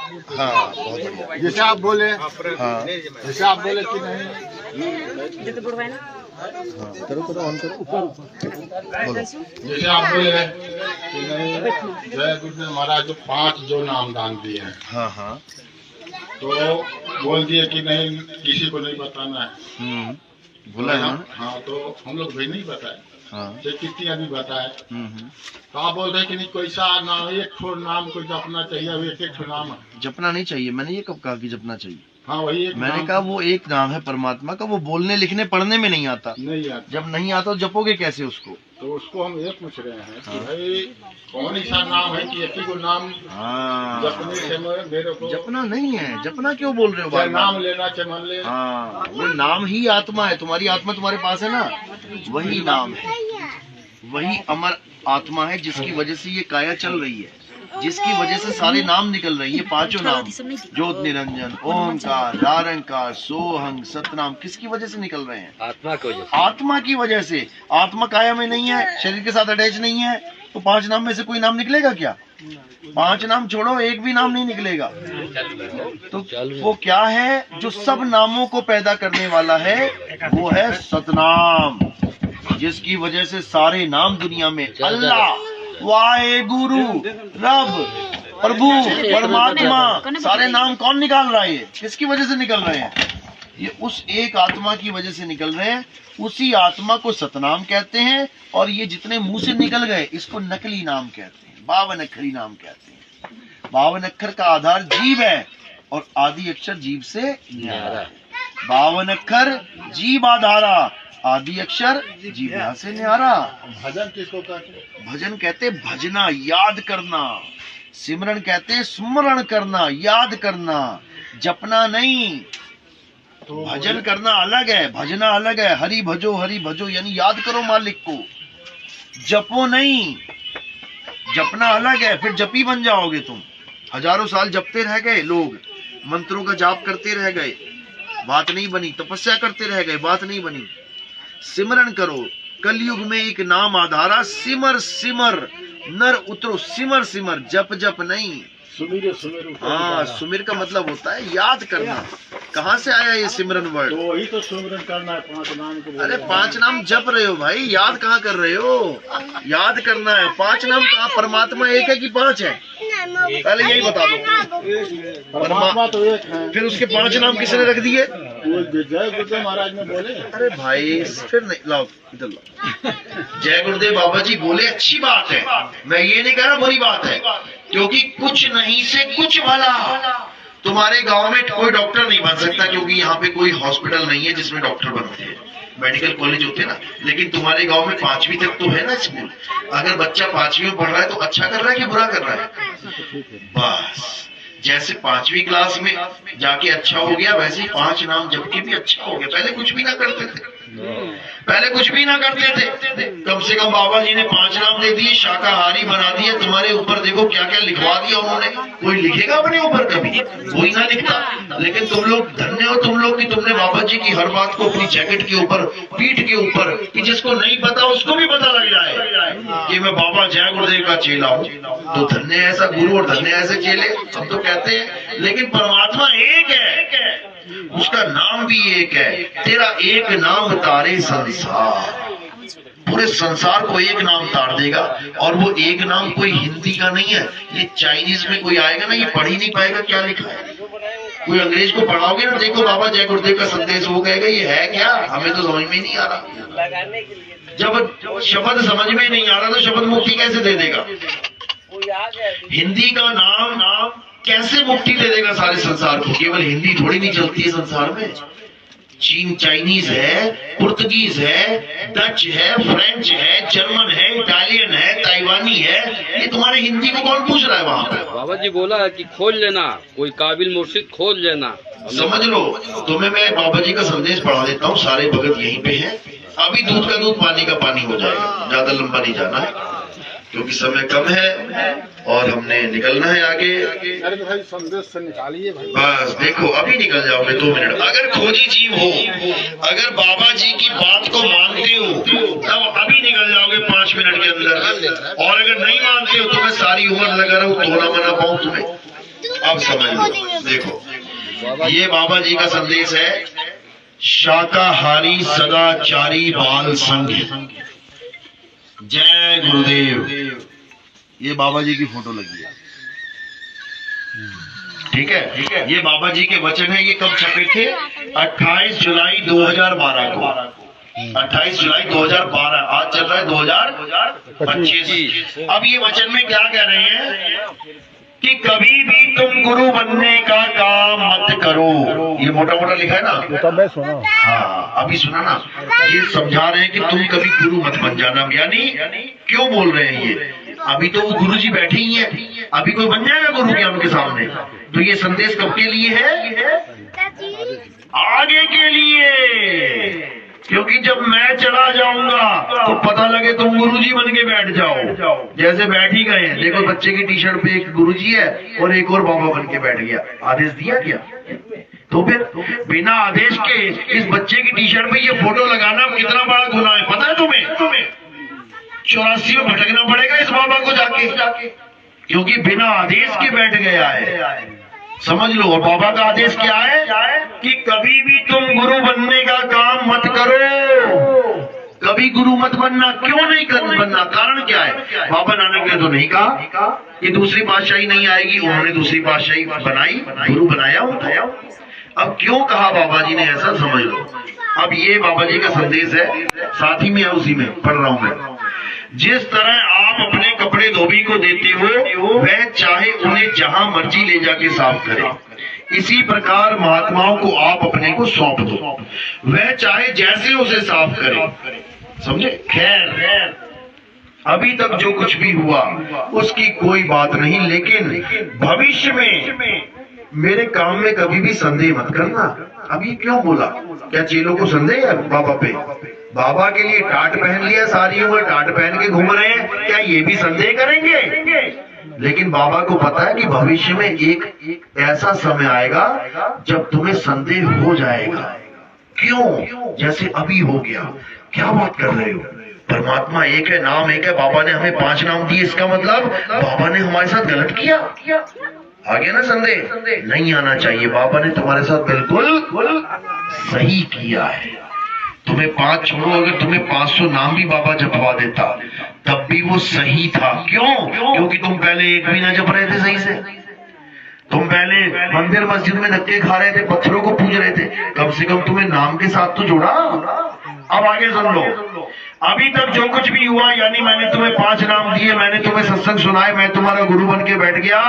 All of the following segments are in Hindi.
हाँ बहुत बढ़िया। जैसे आप बोले, हाँ जैसे आप बोले कि नहीं, करो करो ऑन करो बोलो। जैसे आप बोले कि नहीं जय गुरुदेव महाराज जो 5 जो नाम दान दिए हैं, हाँ हाँ तो बोल दिए कि नहीं किसी को नहीं बताना है। बोला है ना। हाँ तो हम लोग भी नहीं बताए, हाँ चाहे कितनी आदमी बताए। तो आप बोल रहे कि नहीं कोई सा नाम, एक ठो नाम को जपना चाहिए, अब एक ठो नाम है। जपना नहीं चाहिए, मैंने ये कब कहा कि जपना चाहिए। हाँ वही एक मैंने नाम कहा वो एक नाम है परमात्मा का, वो बोलने लिखने पढ़ने में नहीं आता। नहीं आता। जब नहीं आता तो जपोगे कैसे उसको। तो उसको हम ये पूछ रहे हैं कि भाई कौन ऐसा नाम है कि एक ही को नाम जपने से मेरे को जपना नहीं है। जपना क्यों बोल रहे हो चाहे बार-बार? नाम लेना चाहे मन लेना। हाँ वो नाम ही आत्मा है। तुम्हारी आत्मा तुम्हारे पास है ना, वही नाम है, वही अमर आत्मा है जिसकी वजह से ये काया चल रही है, जिसकी वजह से सारे नाम निकल रहे हैं। ये 5 नाम, ज्योत निरंजन, ओंकार, निरंकार, सोहंग, सतनाम, किसकी वजह से निकल रहे हैं? आत्मा की वजह से। आत्मा की वजह से। आत्मा काया में नहीं है, शरीर के साथ अटैच नहीं है, तो 5 नाम में से कोई नाम निकलेगा क्या? 5 नाम छोड़ो, एक भी नाम नहीं निकलेगा। तो वो क्या है जो सब नामों को पैदा करने वाला है? वो है सतनाम, जिसकी वजह से सारे नाम दुनिया में अल्लाह, वाहे गुरु, रब, प्रभु, परमात्मा, सारे नाम कौन निकाल रहा है? ये किसकी वजह से निकल रहे हैं? ये उस एक आत्मा की वजह से निकल रहे हैं। उसी आत्मा को सतनाम कहते हैं। और ये जितने मुंह से निकल गए इसको नकली नाम कहते हैं, 52 अक्षरी नाम कहते हैं। 52 अक्षर का आधार जीव है और आदि अक्षर जीव से न्यारा है। 52 अक्षर जीव आधारा, आदि अक्षर जीवा से न्यारा। भजन किसको कहते हैं? भजन कहते भजना, याद करना। सिमरन कहते स्मरण करना, याद करना, जपना नहीं। तो भजन करना अलग है, भजना अलग है। हरि भजो यानी याद करो मालिक को, जपो नहीं। जपना अलग है, फिर जपी बन जाओगे तुम। हजारों साल जपते रह गए लोग, मंत्रों का जाप करते रह गए, बात नहीं बनी। तपस्या करते रह गए, बात नहीं बनी। सिमरन करो। कलयुग में एक नाम आधारा, सिमर सिमर, नर उतरो, सिमर सिमर, जप जप नहीं। सुमिर सुमिर। हाँ, सुमिर का मतलब होता है याद करना। कहाँ से आया ये सिमरन वर्ड? तो वही तो सुमिरन करना है 5 नाम को। अरे 5 नाम जप रहे हो भाई, याद कहाँ कर रहे हो? याद करना है। 5 नाम कहाँ? परमात्मा एक है कि 5 है? पहले यही बता दो। परमात्मा तो एक है। फिर उसके 5 नाम किसने रख दिए? जय गुरुदेव महाराज ने बोले। अरे भाई फिर नहीं, लाओ इधर लाओ। जय गुरुदेव बाबा जी बोले, अच्छी बात है, मैं ये नहीं कह रहा बुरी बात है, क्योंकि कुछ नहीं से कुछ भला। तुम्हारे गांव में कोई डॉक्टर नहीं बन सकता, क्योंकि यहाँ पे कोई हॉस्पिटल नहीं है जिसमें डॉक्टर बनते हैं, मेडिकल कॉलेज होते हैं ना। लेकिन तुम्हारे गांव में 5वीं तक तो है ना स्कूल। अगर बच्चा 5वीं में पढ़ रहा है तो अच्छा कर रहा है कि बुरा कर रहा है? बस जैसे 5वीं क्लास में जाके अच्छा हो गया, वैसे ही 5 नाम जप के भी अच्छा हो गया। पहले कुछ भी ना करते थे, पहले कुछ भी ना करते थे। कम से कम बाबा जी ने 5 नाम दे दिए, शाकाहारी बना दिए। तुम्हारे ऊपर देखो क्या क्या लिखवा दिया उन्होंने। कोई लिखेगा अपने ऊपर? कभी कोई ना लिखता। लेकिन तुम लोग धन्य हो, तुम लोग कि तुमने बाबा जी की हर बात को अपनी जैकेट के ऊपर, पीठ के ऊपर, कि जिसको नहीं पता उसको भी पता लग जाए कि मैं बाबा जय गुरुदेव का चेला हूँ। तो धन्य है ऐसा गुरु और धन्य ऐसे चेले, हम तो कहते हैं। लेकिन परमात्मा एक है, उसका नाम भी एक है। तेरा एक नाम तारे संसार, पूरे संसार को एक नाम तार देगा। और वो एक नाम कोई हिंदी का नहीं है, ये चाइनीज में कोई आएगा ना, ये पढ़ ही नहीं पाएगा क्या लिखा है। कोई अंग्रेज को पढ़ाओगे ना, देखो बाबा जय गुरुदेव का संदेश, वो कहेगा ये है क्या, हमें तो समझ में नहीं आ रहा। जब शब्द समझ में नहीं आ रहा तो शब्द मुक्ति कैसे दे देगा? हिंदी का नाम कैसे मुक्ति दे देगा सारे संसार को? केवल हिंदी थोड़ी नहीं चलती है संसार में। चीन चाइनीज है, पुर्तगीज है, डच है, फ्रेंच है, जर्मन है, इटालियन है, ताइवानी है। ये तुम्हारे हिंदी को कौन पूछ रहा है वहाँ पे? बाबा जी बोला है कि खोज लेना, कोई काबिल मुर्शिद खोज लेना। समझ लो, तुम्हें मैं बाबा जी का संदेश पढ़ा देता हूँ। सारे भगत यहीं पे हैं। अभी दूध का दूध, पानी का पानी हो जाएगा, ज्यादा लंबा नहीं जाना है क्योंकि समय कम है और हमने निकलना है आगे। अरे भाई संदेश से निकालिए भाई। बस देखो अभी निकल जाओगे 2 मिनट। अगर खोजी जीव हो, अगर बाबा जी की बात को मानते हो, तब अभी निकल जाओगे 5 मिनट के अंदर। और अगर नहीं मानते हो तो मैं सारी उम्र लगा रहा हूँ, तो ना मना पाऊं तुम्हें। अब समझ लो, देखो ये बाबा जी का संदेश है, शाकाहारी सदाचारी बाल संघ। जय गुरुदेव। ये बाबा जी की फोटो लगी है, ठीक है, ठीक है। ये बाबा जी के वचन है। ये कब छपे थे? 28 जुलाई 2012 को। 28 जुलाई 2012, आज चल रहा है 2025। अब ये वचन में क्या कह रहे हैं कि कभी भी तुम गुरु बनने का काम मत करो। ये मोटा मोटा लिखा है ना, तो मैं सुना। हाँ अभी सुना ना। ये समझा रहे हैं कि तुम कभी गुरु मत बन जाना। यानी क्यों बोल रहे हैं ये? अभी तो वो गुरु जी बैठे ही हैं, अभी कोई बन जाएगा गुरु क्या उनके सामने? तो ये संदेश कब के लिए है? आगे के लिए। क्योंकि जब मैं चला जाऊंगा तो पता लगे तुम गुरुजी बन के बैठ जाओ। जैसे बैठ ही गए हैं, देखो बच्चे की टी शर्ट पे एक गुरुजी है और एक और बाबा बन के बैठ गया। आदेश दिया क्या? तो फिर बिना आदेश के इस बच्चे की टी शर्ट पे ये फोटो लगाना कितना बड़ा गुनाह है, पता है तुम्हें? 84 में भटकना पड़ेगा इस बाबा को जाके, क्योंकि बिना आदेश के बैठ गया है। समझ लो। और बाबा का आदेश क्या है कि कभी भी तुम गुरु बनने का काम मत करो। कभी गुरु मत बनना। क्यों नहीं बनना? कारण क्या है? बाबा नानक ने तो नहीं कहा कि दूसरी पातशाही नहीं आएगी, उन्होंने दूसरी पातशाही बनाई, गुरु बनाया उठाया। अब क्यों कहा बाबा जी ने ऐसा, समझ लो। अब ये बाबा जी का संदेश है, साथ ही में है, उसी में पढ़ रहा हूं मैं। जिस तरह आप अपने कपड़े धोबी को देते हो, वह चाहे उन्हें जहां मर्जी ले जाके साफ करे, इसी प्रकार महात्माओं को आप अपने को सौंप दो, वह चाहे जैसे उसे साफ करे। समझे? खैर अभी तक जो कुछ भी हुआ उसकी कोई बात नहीं, लेकिन भविष्य में मेरे काम में कभी भी संदेह मत करना। अभी क्यों बोला? क्या चेलों को संदेह है बाबा पे? बाबा के लिए टाट पहन लिया, सारी उम्र टाट पहन के घूम रहे हैं, क्या ये भी संदेह करेंगे? लेकिन बाबा को पता है कि भविष्य में एक ऐसा समय आएगा जब तुम्हें संदेह हो जाएगा। क्यों? जैसे अभी हो गया। क्या बात कर रहे हो? परमात्मा एक है, नाम एक है, बाबा ने हमें 5 नाम दिए, इसका मतलब बाबा ने हमारे साथ गलत किया? आ गया ना संदेह? नहीं आना चाहिए। बाबा ने तुम्हारे साथ बिल्कुल सही किया है। तुम्हें 5 छोड़ो, अगर तुम्हें 500 नाम भी बाबा जपवा देता तब भी वो सही था। क्यों? क्योंकि तुम पहले एक भी ना जप रहे थे सही से। तुम पहले मंदिर मस्जिद में धक्के खा रहे थे, पत्थरों को पूज रहे थे। कम से कम तुम्हें नाम के साथ तो जोड़ा। अब आगे सुन लो। अभी तक जो कुछ भी हुआ, यानी मैंने तुम्हें 5 नाम दिए, मैंने तुम्हें सत्संग सुनाए, मैं तुम्हारा गुरु बन के बैठ गया,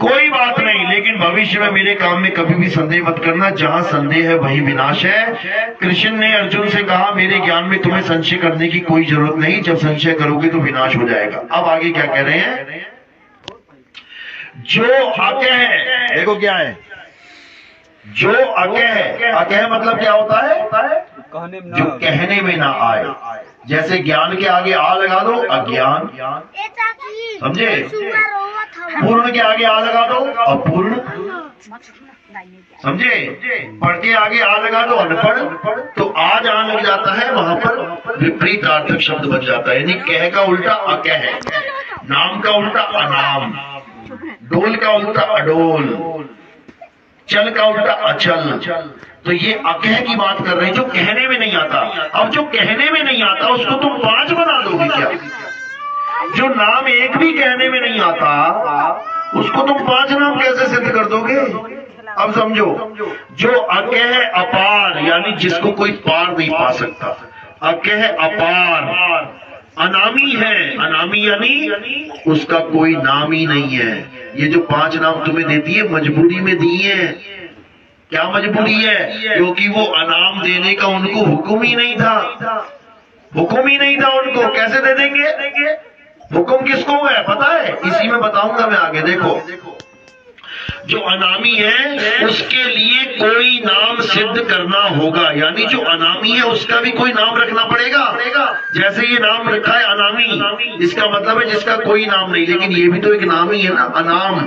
कोई बात नहीं। लेकिन भविष्य में मेरे काम में कभी भी संदेह मत करना। जहां संदेह है वही विनाश है। कृष्ण ने अर्जुन से कहा, मेरे ज्ञान में तुम्हें संशय करने की कोई जरूरत नहीं, जब संशय करोगे तो विनाश हो जाएगा। अब आगे क्या कह रहे हैं? जो अकह है, देखो क्या है जो अकह है। अकह मतलब क्या होता है? जो कहने में ना आए। जैसे ज्ञान के आगे आ लगा दो, अज्ञान। समझे? पूर्ण के आगे आ लगा दो, अपूर्ण। समझे? पढ़ के आगे आ लगा दो, अनपढ़। तो आ जहां लग जाता है वहां पर विपरीत अर्थक शब्द बन जाता है। यानी कह का उल्टा अकह है, नाम का उल्टा अनाम, डोल का उल्टा अडोल, चल का उल्टा अचल। तो ये अकह की बात कर रहे हैं, जो कहने में नहीं आता। अब जो कहने में नहीं आता उसको तुम 5 बना दोगे क्या? जो नाम एक भी कहने में नहीं आता उसको तुम 5 नाम कैसे सिद्ध कर दोगे? अब समझो, जो अकह अपार, यानी जिसको कोई पार नहीं पा सकता। अकह अपार। अनामी है, अनामी यानी उसका कोई नाम ही नहीं है। ये जो 5 नाम तुम्हें दे दिए मजबूरी में दिए हैं। क्या मजबूरी है? क्योंकि वो अनाम देने का उनको हुक्म ही नहीं था। हुक्म ही नहीं था उनको, कैसे दे देंगे? हुक्म किसको है पता है? इसी में बताऊंगा मैं आगे। देखो, जो अनामी है उसके लिए कोई नाम सिद्ध करना होगा, यानी जो अनामी है उसका भी कोई नाम रखना पड़ेगा। जैसे ये नाम रखा है अनामी, इसका मतलब है जिसका कोई नाम नहीं। लेकिन ये भी तो एक नाम ही है ना, अनाम।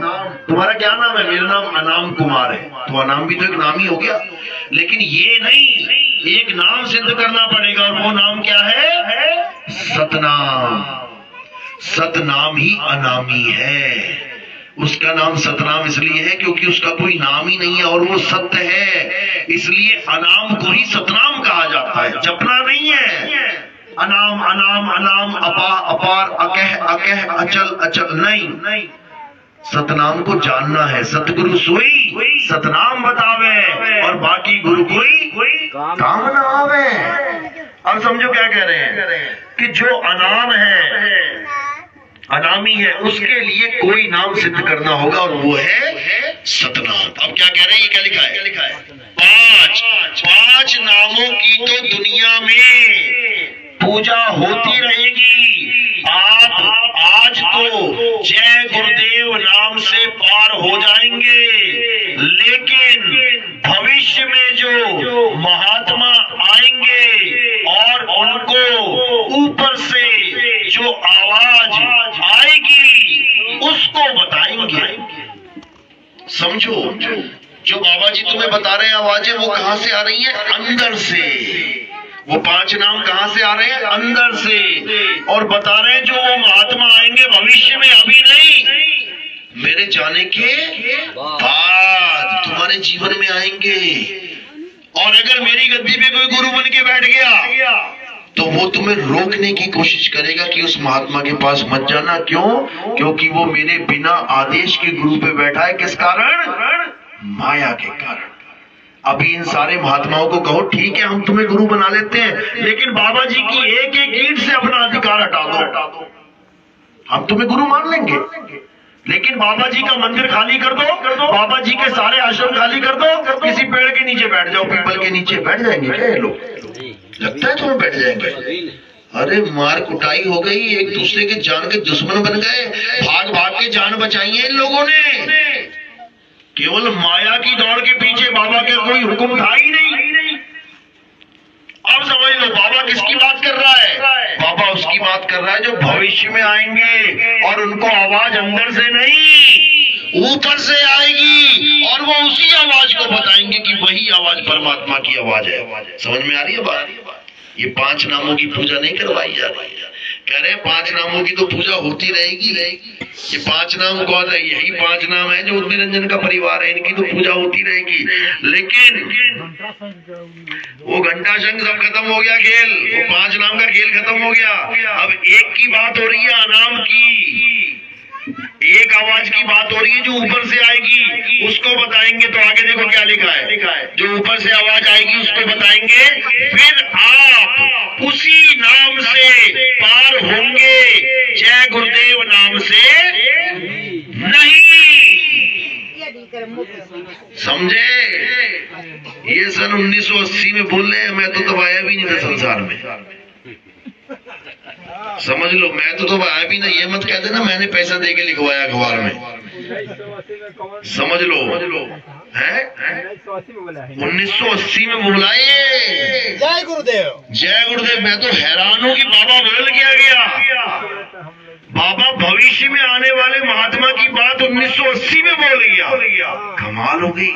तुम्हारा क्या नाम है? मेरा नाम अनाम कुमार है, तो अनाम भी तो एक नाम ही हो गया। लेकिन ये नहीं, एक नाम सिद्ध करना पड़ेगा, और वो नाम क्या है? सतनाम। सतनाम ही अनामी है। उसका नाम सतनाम इसलिए है क्योंकि उसका कोई नाम ही नहीं है और वो सत्य है, इसलिए अनाम को ही सतनाम कहा जाता है। जपना नहीं है, अनाम अनाम अनाम अपा अपार अकह अकह अचल अचल नहीं, सतनाम को जानना है। सतगुरु सोई सतनाम बतावे और बाकी गुरु कोई काम ना आवे। अब समझो क्या कह रहे हैं कि जो अनाम है, अनामी है, उसके लिए कोई नाम सिद्ध करना होगा और वो है सतनाम। अब क्या कह रहे हैं, ये क्या लिखा है? पांच नामों की तो दुनिया में पूजा होती रहेगी। आप आज तो जय गुरुदेव नाम से पार हो जाएंगे, लेकिन भविष्य में जो महात्मा आएंगे और उनको ऊपर से जो आवाज आएगी उसको बताएंगे। समझो, जो बाबा जी तुम्हें बता रहे हैं आवाजें, वो कहां से आ रही हैं? अंदर से। वो 5 नाम कहां से आ रहे हैं? अंदर से। और बता रहे हैं जो वो महात्मा आएंगे भविष्य में, अभी नहीं, मेरे जाने के बाद तुम्हारे जीवन में आएंगे। और अगर मेरी गद्दी पे कोई गुरु बन के बैठ गया तो वो तुम्हें रोकने की कोशिश करेगा कि उस महात्मा के पास मत जाना। क्यों? क्योंकि वो मेरे बिना आदेश के गुरु पे बैठा है। किस कारण? माया के कारण। अभी इन सारे महात्माओं को कहो ठीक है हम तुम्हें गुरु बना लेते हैं, लेकिन बाबा जी की एक एक ईंट से अपना अधिकार हटा दो, हम तुम्हें गुरु मान लेंगे। लेकिन बाबा जी का मंदिर खाली कर दो, बाबा जी के सारे आश्रम खाली कर दो, किसी पेड़ के नीचे बैठ जाओ, पीपल के नीचे बैठ जाएंगे क्या ये लोग? लगता है तुम्हें बैठ जाएंगे? अरे मार कुटाई हो गई, एक दूसरे के जान के दुश्मन बन गए, भाग भाग के जान बचाई है इन लोगों ने। केवल माया की दौड़ के पीछे बाबा का कोई हुक्म था ही नहीं। अब समझ लो बाबा किसकी बात कर रहा है? बाबा उसकी बात कर रहा है जो भविष्य में आएंगे और उनको आवाज अंदर से नहीं ऊपर से आएगी और वो उसी आवाज को बताएंगे कि वही आवाज परमात्मा की आवाज है। समझ में आ रही है बात? ये 5 नामों की पूजा नहीं करवाई जा रही है। कह रहे हैं 5 नामों की तो पूजा होती रहेगी। ये 5 नाम कौन है? यही 5 नाम है जो निरंजन का परिवार है, इनकी तो पूजा होती रहेगी। लेकिन वो घंटा शंख सब खत्म हो गया खेल, वो 5 नाम का खेल खत्म हो गया। अब एक की बात हो रही है, अनाम की, एक आवाज की बात हो रही है जो ऊपर से आएगी, उसको बताएंगे। तो आगे देखो क्या लिखा है, जो ऊपर से आवाज आएगी उसको बताएंगे, फिर आप उसी नाम से पार होंगे, जय गुरुदेव नाम से नहीं। समझे? ये सन 1980 में बोल रहे हैं, मैं तो तब आया भी नहीं था संसार में। समझ लो, मैं तो आया भी ना। ये मत कह देना मैंने पैसा दे के लिखवाया अखबार में। समझ लो है 1980 में बोला ये जय गुरुदेव, जय गुरुदेव। मैं तो हैरान हूँ कि बाबा बोल गया। बाबा भविष्य में आने वाले महात्मा की बात 1980 में बोल गया। कमाल हो गई,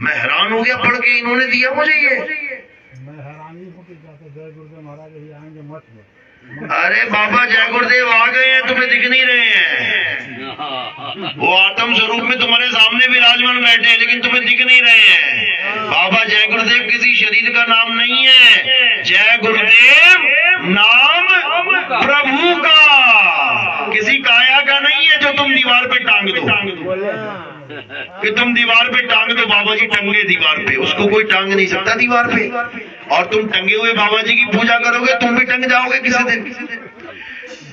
मैं हैरान हो गया पढ़ के। इन्होंने दिया मुझे ये। मैं हैरानी हूँ कि जय गुरुदेव महाराज यही आएंगे मठ में। अरे बाबा जय गुरुदेव आ गए हैं, तुम्हें दिख नहीं रहे हैं। वो आत्म स्वरूप में तुम्हारे सामने विराजमान बैठे हैं, लेकिन तुम्हें दिख नहीं रहे हैं। बाबा जय गुरुदेव किसी शरीर का नाम नहीं है। जय गुरुदेव नाम प्रभु का, किसी काया का नहीं है जो तुम दीवार पे टांग दो। कि तुम दीवार पे टांग दो, बाबा जी टंगे दीवार पे, उसको कोई टांग नहीं सकता दीवार पे। और तुम टंगे हुए बाबा जी की पूजा करोगे, तुम भी टंग जाओगे किसी दिन।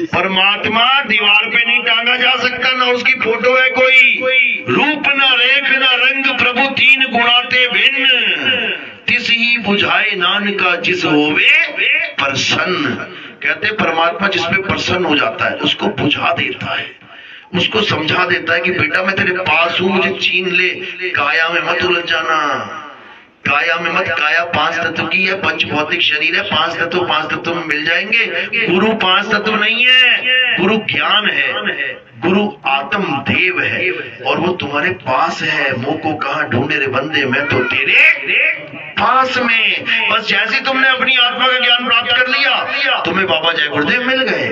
परमात्मा दीवार पे नहीं टांगा जा सकता, ना उसकी फोटो है कोई। रूप न रेख न रंग प्रभु तीन गुणाते भिन्न, तिस ही बुझाए नानका जिस होवे प्रसन्न। कहते परमात्मा जिसपे प्रसन्न हो जाता है उसको बुझा देता है, उसको समझा देता है कि बेटा मैं तेरे पास हूं, मुझे छीन ले। काया में मत उलझ जाना, काया में मत। काया 5 तत्व की है, पंच भौतिक शरीर है। 5 तत्व 5 तत्व में मिल जाएंगे। गुरु 5 तत्व नहीं है, गुरु ज्ञान है, गुरु आत्म देव है और वो तुम्हारे पास है। मुंह को कहां ढूंढे रे बंदे, मैं तो तेरे पास में। बस जैसे तुमने अपनी आत्मा का ज्ञान प्राप्त कर लिया, तुम्हें बाबा जय गुरुदेव मिल गए।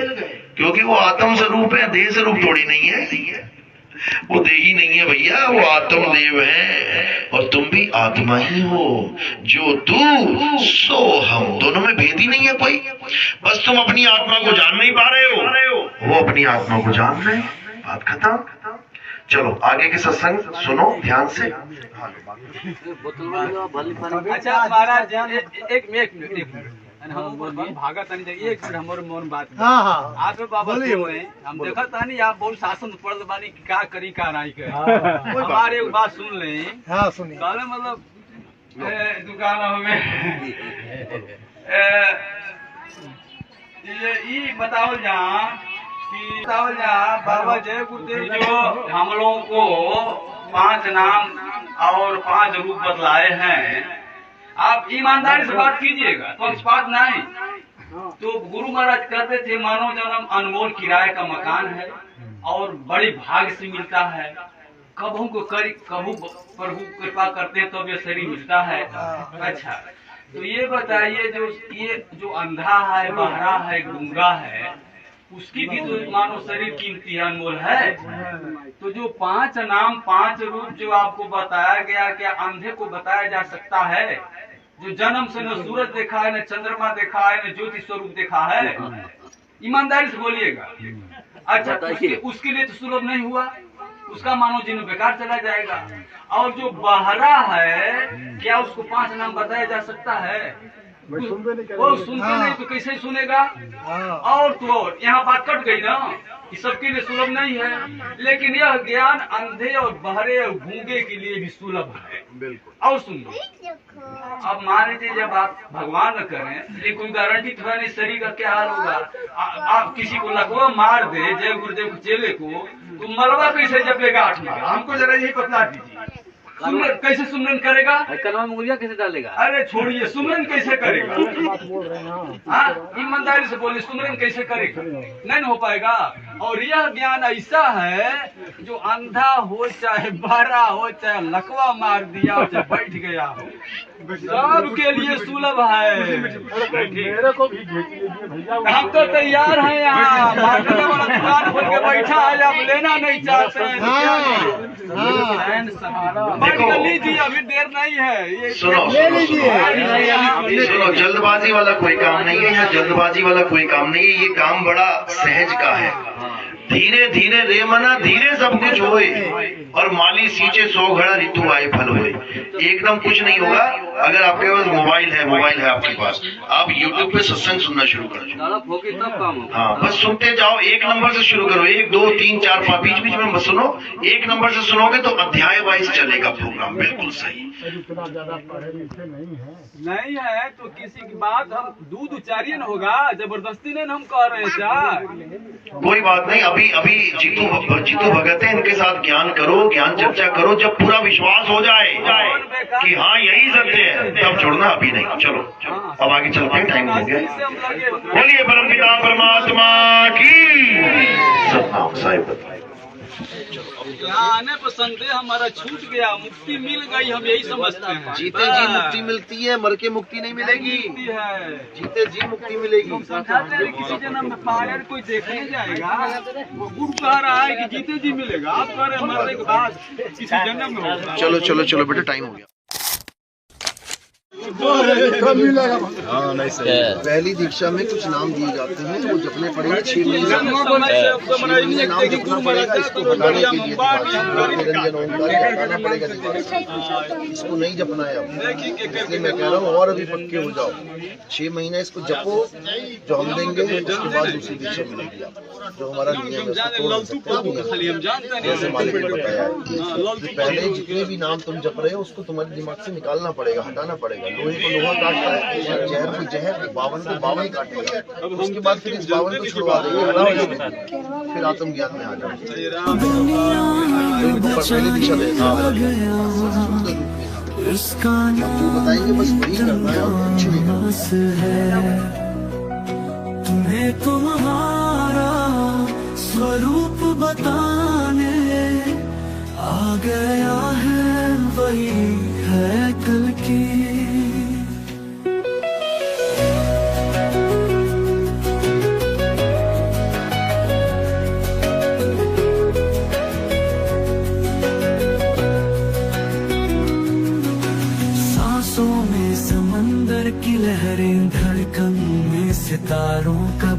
क्योंकि वो आत्म स्वरूप है, देह स्वरूप थोड़ी नहीं है। वो देही नहीं है भैया, वो आत्मदेव है और तुम भी आत्मा ही हो। जो तू सो हम, दोनों में भेद ही नहीं है कोई। बस तुम अपनी आत्मा को जान नहीं पा रहे हो, वो अपनी आत्मा को जान रहे हैं। बात खत्म। चलो आगे के सत्संग सुनो ध्यान से। अच्छा महाराज एक मिनट हम भागा तानी जाइए एक मिनट हमर मन बात। हाँ हाँ आप बाबा बोले हम देखा तानी आप बहुत शासन पढ़ल बानी कि का करी का नहीं के। हमारे एक बात सुन ले। हाँ सुनिए। कहले मतलब दुकान में ये बताओ जहाँ कि बाबा जय गुरुदेव जो हम लोगों को 5 नाम और 5 रूप बतलाए हैं, आप ईमानदारी से बात कीजिएगा, पक्षपात नहीं। तो गुरु महाराज कहते थे मानव जन्म अनमोल किराए का मकान है और बड़ी भाग्य से मिलता है। कभू को कभू प्रभु कृपा करते हैं तो ये शरीर मिलता है। अच्छा तो ये बताइए ये जो अंधा है, बहरा है, गूंगा है, उसकी भी तो मानो शरीर कीमती है, अनमोल है। तो जो 5 नाम 5 रूप जो आपको बताया गया, क्या अंधे को बताया जा सकता है जो जन्म से न सूरज देखा है, न चंद्रमा देखा है, न ज्योति स्वरूप देखा है? ईमानदारी से बोलिएगा। अच्छा उसके लिए तो सुलभ नहीं हुआ, उसका मानो जिन्हें बेकार चला जाएगा। और जो बहरा है क्या उसको 5 नाम बताया जा सकता है? वो सुनते नहीं तो कैसे सुनेगा? और तो यहाँ बात कट गई ना कि सबके लिए सुलभ नहीं है, लेकिन यह ज्ञान अंधे और बहरे और गूंगे के लिए भी सुलभ है। बिल्कुल। और सुन लो, अब मान लीजिए जब आप भगवान न करें, ये कोई गारंटी तो है नहीं शरीर का क्या हाल होगा। आप किसी को लकवा मार दे जय गुरुदेव चेले को, तो मलबा कैसे जपेगा 8 में? हमको जरा यही बतला दीजिए। सुमरन कैसे सुमरन करेगा? कलमा में मुर्गिया कैसे डालेगा? अरे छोड़िए, सुमरन कैसे करेगा? हाँ ईमानदारी से बोले, सुमरन कैसे करेगा? नहीं हो पाएगा। और यह ज्ञान ऐसा है जो अंधा हो चाहे बहरा हो चाहे लकवा मार दिया हो चाहे बैठ गया हो, सबके लिए सुलभ है। मेरे को भी भेज लीजिए भैया। हम तो तैयार हैं, यहाँ मार्केट वाला दुकान खोल के बैठा है, आप लेना नहीं चाहते हैं? लीजिए, अभी देर नहीं है। सुनो ले लीजिए। सुनो, जल्दबाजी वाला कोई काम नहीं है, यहाँ जल्दबाजी वाला कोई काम नहीं है। ये काम बड़ा सहज का है। धीरे धीरे रे मना धीरे सब कुछ होए, और माली सींचे 100 घड़ा ऋतु आए फल होए। एकदम कुछ नहीं होगा। अगर आपके पास मोबाइल है आपके पास, आप YouTube पे सत्संग सुनना शुरू कर दो। हाँ बस सुनते जाओ, 1 नंबर से शुरू करो, 1 2 3 4 बीच बीच में बस सुनो। 1 नंबर से सुनोगे तो अध्याय वाइज चलेगा प्रोग्राम। बिल्कुल सही। इतना ज्यादा पढ़े लिखे नहीं है तो किसी की बात हम दूध उच्चारिए न होगा, जबरदस्ती नहीं हम कह रहे हैं सर। कोई बात नहीं, अभी जीतू भगत है, इनके साथ ज्ञान करो, ज्ञान चर्चा करो। जब पूरा विश्वास हो जाए कि हाँ यही सत्य है, तब छोड़ना, अभी नहीं। चलो अब आगे चलते हैं, टाइम हो गया। बोलिए परमपिता परमात्मा की सतनाम साहिब। यहाँ आने पर संदेह हमारा छूट गया, मुक्ति मिल गई, हम यही समझते हैं। जीते जी मुक्ति मिलती है, मर के मुक्ति नहीं मिलेगी। जीते जी मुक्ति मिलेगी। हम समझाते हैं किसी जन्म में फायर कोई देखने जाएगा, वो गुरु कह रहा है कि जीते जी मिलेगा, आप कह रहे हैं मरने के बाद किसी जन्म में होगा। चलो बेटा, टाइम हो गया। पहली दीक्षा में कुछ नाम दिए जाते हैं, वो जपने पड़ेंगे 6 महीने नाम जपना पड़ेगा। इसको हटाने के लिए निरंजन ओंकार हटाना पड़ेगा दिमाग से। इसको नहीं जपना है अब, इसलिए मैं कह रहा हूँ और अभी पक्के हो जाओ। 6 महीने इसको जपो, जो हम देंगे उसके बाद दूसरी दीक्षा मिलेगी। आप जो हमारा नियम है जैसे मालिक ने बताया है, पहले जितने भी नाम तुम जप रहे हो उसको तुम्हारे दिमाग से निकालना पड़ेगा, हटाना पड़ेगा। लोहे को लोहा काटता है, जहर को जहर, 52 को 52 काटेगा। उसके बाद फिर इस 52 को छुड़वा देंगे, फिर आत्मज्ञान में आ जाओगे। पहले दिशा देगा, जो बताएंगे बस वही करना है और कुछ नहीं करना। तुम्हें तुम्हारा स्वरूप बताने आ गया है, वही है कल की। सांसों में समंदर की लहरें, धड़कन में सितारों का